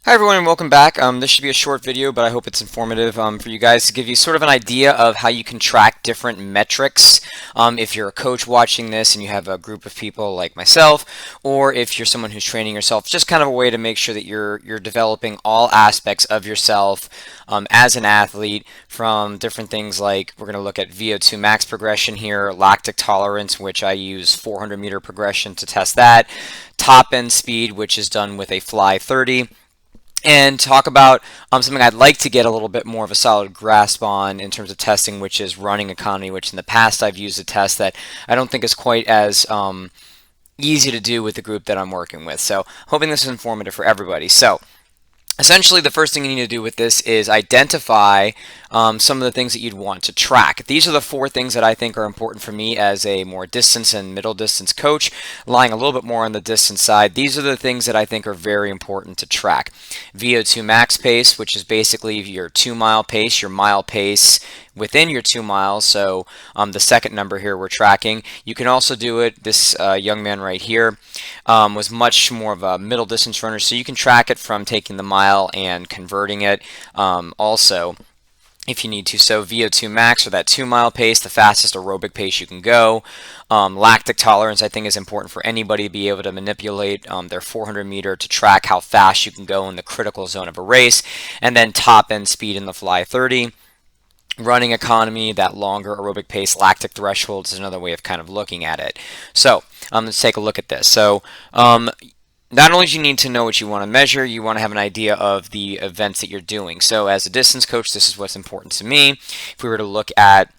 Hi everyone and welcome back. This should be a short video, but I hope it's informative for you guys to give you sort of an idea of how you can track different metrics. If you're a coach watching this and you have a group of people like myself, or if you're someone who's training yourself, just kind of a way to make sure that you're developing all aspects of yourself as an athlete, from different things like we're going to look at VO2 max progression here, lactic tolerance, which I use 400-meter progression to test that, top end speed, which is done with a fly 30. And talk about something I'd like to get a little bit more of a solid grasp on in terms of testing, which is running economy, which in the past I've used a test that I don't think is quite as easy to do with the group that I'm working with. So hoping this is informative for everybody. So essentially, the first thing you need to do with this is identify some of the things that you'd want to track. These are the four things that I think are important for me as a more distance and middle distance coach, lying a little bit more on the distance side. These are the things that I think are very important to track. VO2 max pace, which is basically your 2-mile pace, your mile pace within your 2 miles. So the second number here we're tracking. You can also do it. This young man right here was much more of a middle distance runner, so you can track it from taking the mile and converting it also if you need to. So VO2 max, or that 2-mile pace, the fastest aerobic pace you can go. Lactic tolerance, I think, is important for anybody to be able to manipulate their 400-meter to track how fast you can go in the critical zone of a race. And then top end speed in the fly 30. Running economy, that longer aerobic pace, lactic threshold is another way of kind of looking at it. So let's take a look at this. So not only do you need to know what you want to measure, you want to have an idea of the events that you're doing. So as a distance coach, this is what's important to me. If we were to look at,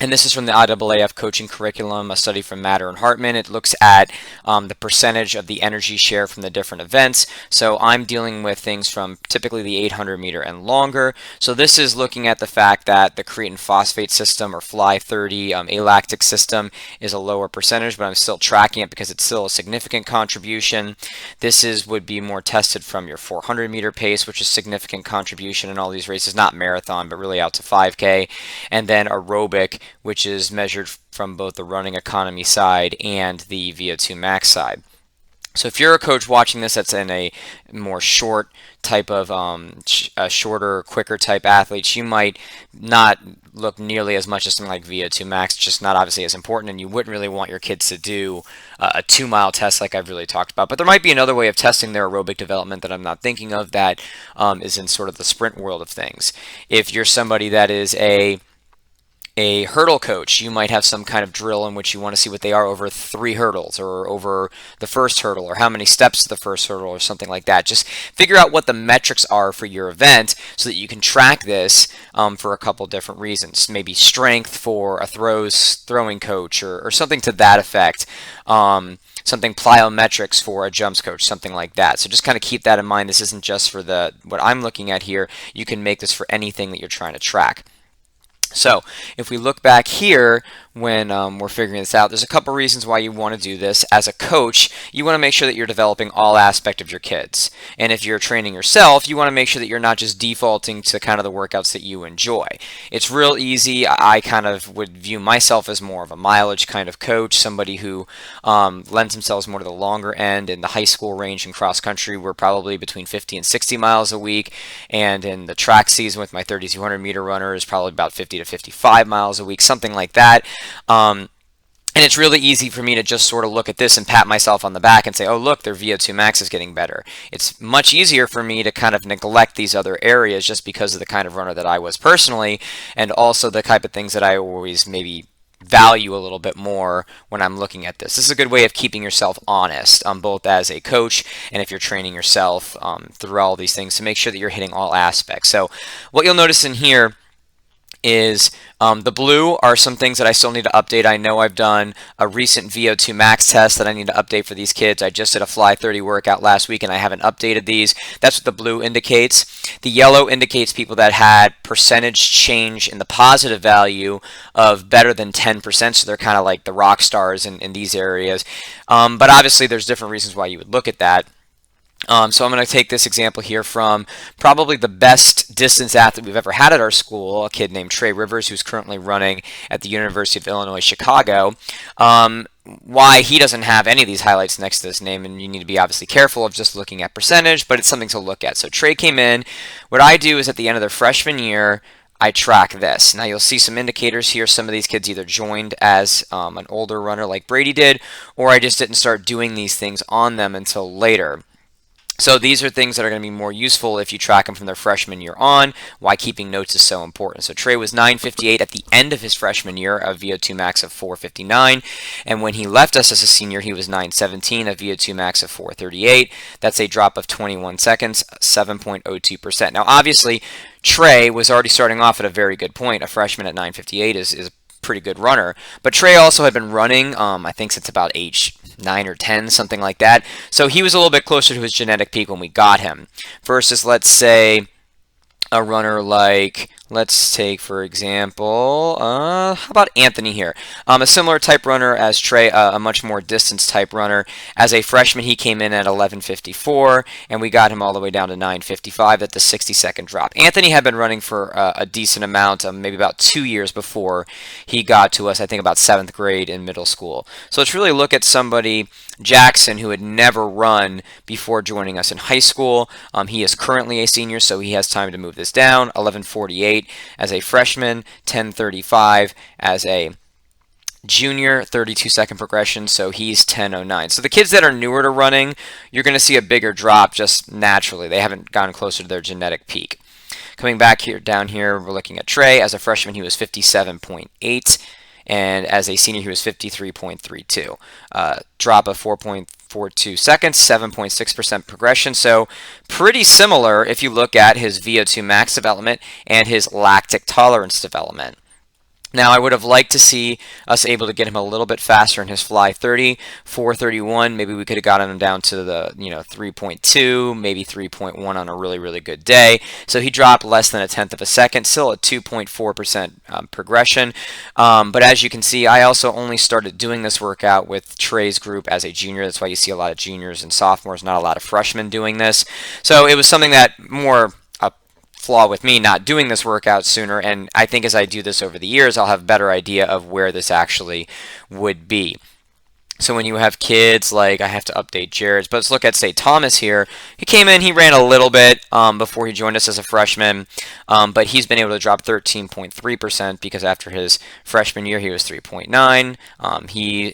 and this is from the IAAF coaching curriculum, a study from Matter and Hartman. It looks at the percentage of the energy share from the different events. So I'm dealing with things from typically the 800-meter and longer. So this is looking at the fact that the creatine phosphate system, or fly 30 alactic system, is a lower percentage, but I'm still tracking it because it's still a significant contribution. Would be more tested from your 400-meter pace, which is significant contribution in all these races, not marathon, but really out to 5K. And then aerobic, which is measured from both the running economy side and the VO2 max side. So if you're a coach watching this that's in a more short type of shorter, quicker type athletes, you might not look nearly as much as something like VO2 max, just not obviously as important, and you wouldn't really want your kids to do a 2-mile test like I've really talked about. But there might be another way of testing their aerobic development that I'm not thinking of that is in sort of the sprint world of things. If you're somebody that is a hurdle coach, you might have some kind of drill in which you want to see what they are over 3 hurdles, or over the first hurdle, or how many steps to the first hurdle, or something like that. Just figure out what the metrics are for your event so that you can track this for a couple different reasons. Maybe strength for a throwing coach, or something to that effect. Something plyometrics for a jumps coach, something like that. So just kind of keep that in mind. This isn't just for what I'm looking at here. You can make this for anything that you're trying to track. So if we look back here, when we're figuring this out, there's a couple reasons why you want to do this. As a coach, you want to make sure that you're developing all aspect of your kids. And if you're training yourself, you want to make sure that you're not just defaulting to kind of the workouts that you enjoy. It's real easy. I kind of would view myself as more of a mileage kind of coach, somebody who lends themselves more to the longer end. In the high school range in cross country, we're probably between 50 and 60 miles a week. And in the track season with my 3,200 meter runners, probably about 50 to 55 miles a week, something like that. And it's really easy for me to just sort of look at this and pat myself on the back and say, oh, look, their VO2 max is getting better. It's much easier for me to kind of neglect these other areas just because of the kind of runner that I was personally, and also the type of things that I always maybe value a little bit more when I'm looking at this. This is a good way of keeping yourself honest, both as a coach and if you're training yourself through all these things, to make sure that you're hitting all aspects. So what you'll notice in here is the blue are some things that I still need to update. I know I've done a recent VO2 max test that I need to update for these kids. I just did a fly 30 workout last week and I haven't updated these. That's what the blue indicates. The yellow indicates people that had percentage change in the positive value of better than 10%, so they're kind of like the rock stars in these areas. But obviously there's different reasons why you would look at that. So I'm going to take this example here from probably the best distance athlete we've ever had at our school, a kid named Trey Rivers, who's currently running at the University of Illinois, Chicago. Why he doesn't have any of these highlights next to his name, and you need to be obviously careful of just looking at percentage, but it's something to look at. So Trey came in. What I do is at the end of their freshman year, I track this. Now you'll see some indicators here. Some of these kids either joined as an older runner like Brady did, or I just didn't start doing these things on them until later. So these are things that are going to be more useful if you track them from their freshman year on, why keeping notes is so important. So Trey was 9:58 at the end of his freshman year, a VO2 max of 4:59. And when he left us as a senior, he was 9:17, a VO2 max of 4:38. That's a drop of 21 seconds, 7.02%. Now, obviously, Trey was already starting off at a very good point. A freshman at 9:58 is a pretty good runner. But Trey also had been running, I think, since about age 9 or 10, something like that. So he was a little bit closer to his genetic peak when we got him. Versus, let's say, a runner like, let's take, for example, how about Anthony here? A similar type runner as Trey, a much more distance type runner. As a freshman, he came in at 11:54, and we got him all the way down to 9:55. That's a 60-second drop. Anthony had been running for a decent amount, maybe about 2 years before he got to us, I think about 7th grade in middle school. So let's really look at somebody, Jackson, who had never run before joining us in high school. He is currently a senior, so he has time to move this down. 11:48 as a freshman, 10:35 as a junior, 32-second progression, so he's 10:09. So the kids that are newer to running, you're going to see a bigger drop just naturally. They haven't gotten closer to their genetic peak. Coming back here, down here, we're looking at Trey. As a freshman, he was 57.8. And as a senior, he was 53.32. Drop of 4.42 seconds, 7.6% progression. So pretty similar if you look at his VO2 max development and his lactic tolerance development. Now, I would have liked to see us able to get him a little bit faster in his fly 30, 4:31. Maybe we could have gotten him down to the 3.2, maybe 3.1 on a really, really good day. So he dropped less than a tenth of a second, still a 2.4% progression. But as you can see, I also only started doing this workout with Trey's group as a junior. That's why you see a lot of juniors and sophomores, not a lot of freshmen doing this. So it was something that more flaw with me not doing this workout sooner, and I think as I do this over the years, I'll have a better idea of where this actually would be. So when you have kids, like I have to update Jared's, but let's look at, say, Thomas here. He came in, he ran a little bit before he joined us as a freshman, but he's been able to drop 13.3% because after his freshman year, he was 3.9.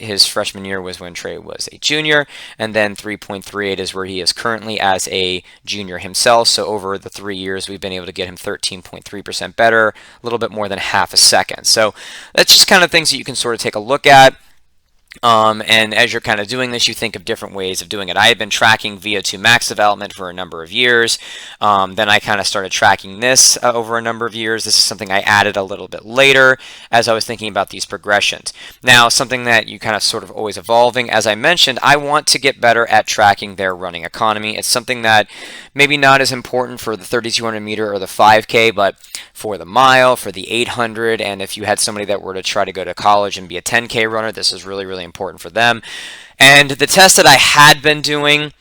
His freshman year was when Trey was a junior, and then 3.38 is where he is currently as a junior himself. So over the 3 years, we've been able to get him 13.3% better, a little bit more than half a second. So that's just kind of things that you can sort of take a look at. And as you're kind of doing this, you think of different ways of doing it. I had been tracking VO2 max development for a number of years. Then I kind of started tracking this over a number of years. This is something I added a little bit later as I was thinking about these progressions. Now, something that you kind of sort of always evolving. As I mentioned, I want to get better at tracking their running economy. It's something that maybe not as important for the 3,200 meter or the 5K, but for the mile, for the 800, and if you had somebody that were to try to go to college and be a 10K runner, this is really, really important for them. And the test that I had been doing,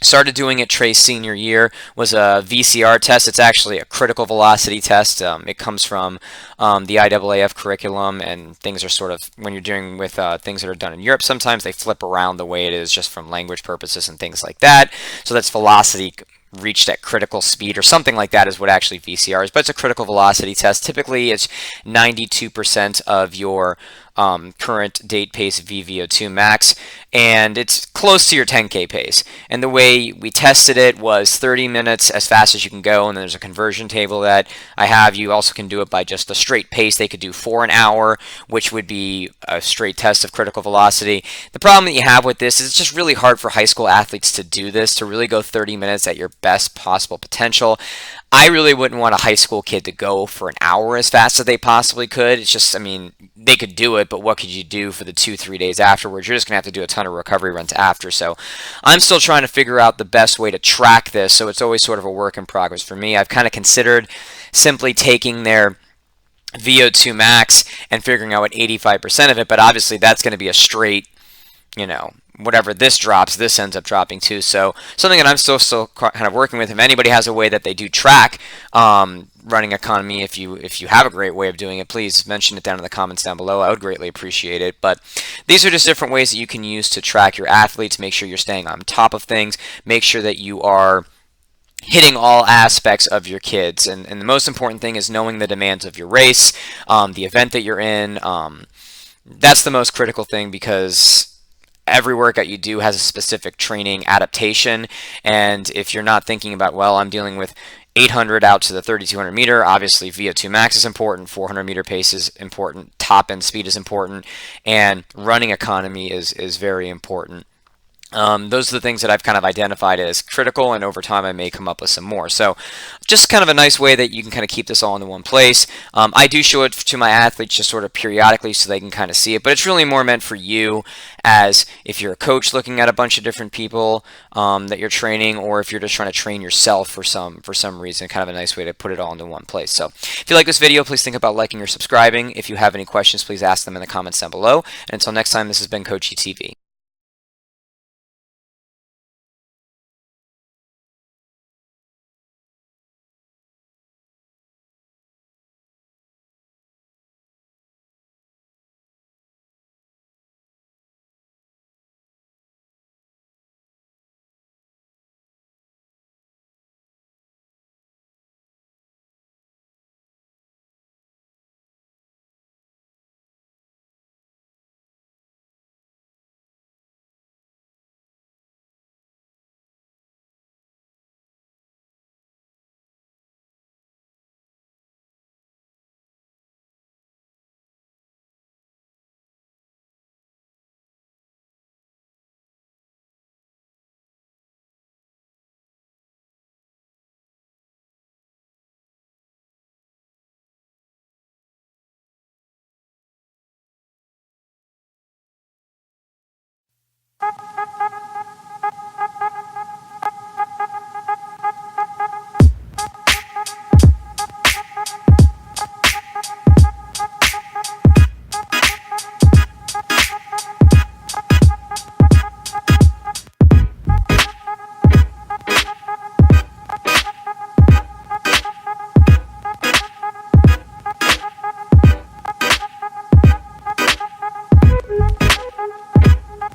started doing it Trey's senior year, was a VCR test. It's actually a critical velocity test. It comes from the IAAF curriculum, and things are sort of, when you're dealing with things that are done in Europe, sometimes they flip around the way it is just from language purposes and things like that. So that's velocity reached at critical speed or something like that is what actually VCR is, but it's a critical velocity test. Typically, it's 92% of your current date pace VVO2 max, and it's close to your 10K pace. And the way we tested it was 30 minutes as fast as you can go, and then there's a conversion table that I have. You also can do it by just the straight pace. They could do 4 an hour, which would be a straight test of critical velocity. The problem that you have with this is it's just really hard for high school athletes to do this, to really go 30 minutes at your best possible potential. I really wouldn't want a high school kid to go for an hour as fast as they possibly could. It's just, I mean, they could do it, but what could you do for the 2-3 days afterwards? You're just going to have to do a ton of recovery runs after. So I'm still trying to figure out the best way to track this, so it's always sort of a work in progress for me. I've kind of considered simply taking their VO2 max and figuring out what 85% of it, but obviously that's going to be a straight, whatever this drops, this ends up dropping too. So something that I'm still kind of working with. If anybody has a way that they do track running economy, if you have a great way of doing it, please mention it down in the comments down below. I would greatly appreciate it. But these are just different ways that you can use to track your athletes, make sure you're staying on top of things, make sure that you are hitting all aspects of your kids. And the most important thing is knowing the demands of your race, the event that you're in. That's the most critical thing, because every workout you do has a specific training adaptation. And if you're not thinking about, well, I'm dealing with 800 out to the 3200 meter, obviously VO2 max is important, 400 meter pace is important, top end speed is important, and running economy is very important. Those are the things that I've kind of identified as critical, and over time I may come up with some more. So just kind of a nice way that you can kind of keep this all in one place. I do show it to my athletes just sort of periodically so they can kind of see it, but it's really more meant for you, as if you're a coach looking at a bunch of different people that you're training, or if you're just trying to train yourself for some reason, kind of a nice way to put it all into one place. So if you like this video, please think about liking or subscribing. If you have any questions, please ask them in the comments down below. And until next time, this has been Coachy TV.